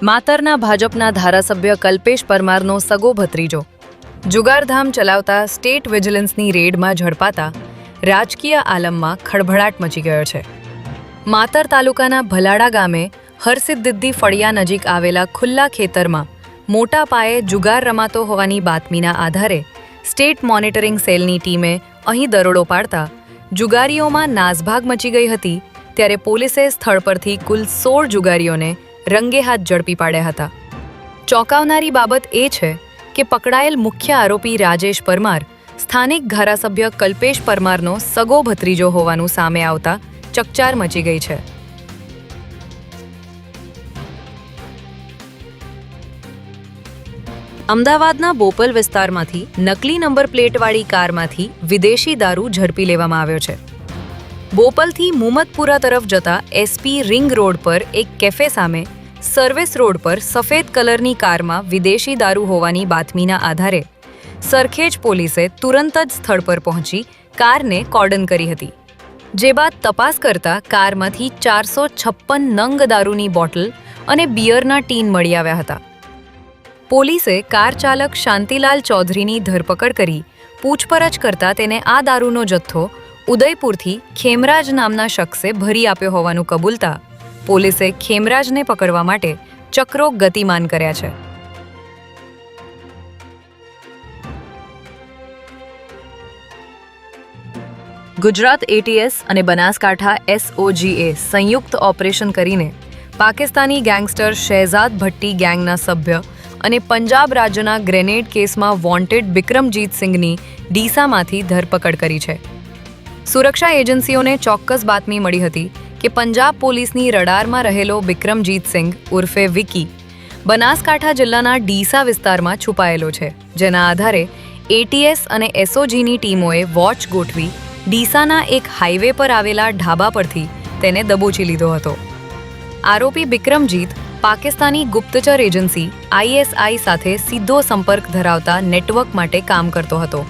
માતરના ભાજપના ધારાસભ્ય કલ્પેશ પરમારનો સગો ભત્રીજો જુગારધામ ચલાવતા સ્ટેટ વિજિલન્સની રેડમાં ઝડપાતા રાજકીય આલમમાં ખળભળાટ મચી ગયો છે. માતર તાલુકાના ભલાડા ગામે હરસિદ્ધિ ફળિયા નજીક આવેલા ખુલ્લા ખેતરમાં મોટા પાયે જુગાર રમાતો હોવાની બાતમીના આધારે સ્ટેટ મોનિટરિંગ સેલની ટીમે અહીં દરોડો પાડતા જુગારીઓમાં નાસભાગ મચી ગઈ હતી. ત્યારે પોલીસે સ્થળ પરથી કુલ 16 જુગારીઓને રંગે હાથ ઝડપી પાડ્યા હતા. ચોંકાવનારી બાબત એ છે કે પકડાયેલ મુખ્ય આરોપી રાજેશ પરમાર સ્થાનિક ધારાસભ્ય કલ્પેશ પરમારનો સગો ભત્રીજો હોવાનું સામે આવતા ચકચાર મચી ગઈ છે. અમદાવાદના બોપલ વિસ્તારમાંથી નકલી નંબર પ્લેટવાળી કારમાંથી વિદેશી દારૂ ઝડપી લેવામાં આવ્યો છે. બોપલથી મુમતપુરા તરફ જતા એસપી રિંગ રોડ પર એક કેફે સામે સર્વિસ રોડ પર સફેદ કલરની કારમાં વિદેશી દારૂ હોવાની બાતમીના આધારે સરખેજ પોલીસે તુરંત જ સ્થળ પર પહોંચી કારને કોર્ડન કરી હતી. જે બાદ તપાસ કરતા કારમાંથી 456 નંગ દારૂની બોટલ અને બિયરના ટીન મળી આવ્યા હતા. પોલીસે કાર ચાલક શાંતિલાલ ચૌધરીની ધરપકડ કરી પૂછપરછ કરતા તેને આ દારૂનો જથ્થો ઉદયપુરથી ખેમરાજ નામના શખ્સે ભરી આપ્યો હોવાનું કબૂલતા પોલીસે ખેમરાજને પકડવા માટે ચક્રો ગતિમાન કર્યા છે. ગુજરાત એટીએસ અને બનાસકાંઠા એસઓજીએ સંયુક્ત ઓપરેશન કરીને પાકિસ્તાની ગેંગસ્ટર શહેજાદ ભટ્ટી ગેંગના સભ્ય અને પંજાબ રાજ્યના ગ્રેનેડ કેસમાં વોન્ટેડ બિક્રમજીત સિંઘની ડીસામાંથી ધરપકડ કરી છે. સુરક્ષા એજન્સીઓને ચોક્કસ બાતમી મળી હતી કે પંજાબ પોલીસની રડારમાં રહેલો બિક્રમજીત સિંઘ ઉર્ફે વિકી બનાસકાંઠા જિલ્લાના ડીસા વિસ્તારમાં છુપાયેલો છે. જેના આધારે એટીએસ અને એસઓજીની ટીમોએ વોચ ગોઠવી ડીસાના એક હાઈવે પર આવેલા ઢાબા પરથી તેને દબોચી લીધો હતો. આરોપી બિક્રમજીત પાકિસ્તાની ગુપ્તચર એજન્સી આઈએસઆઈ સાથે સીધો સંપર્ક ધરાવતા નેટવર્ક માટે કામ કરતો હતો.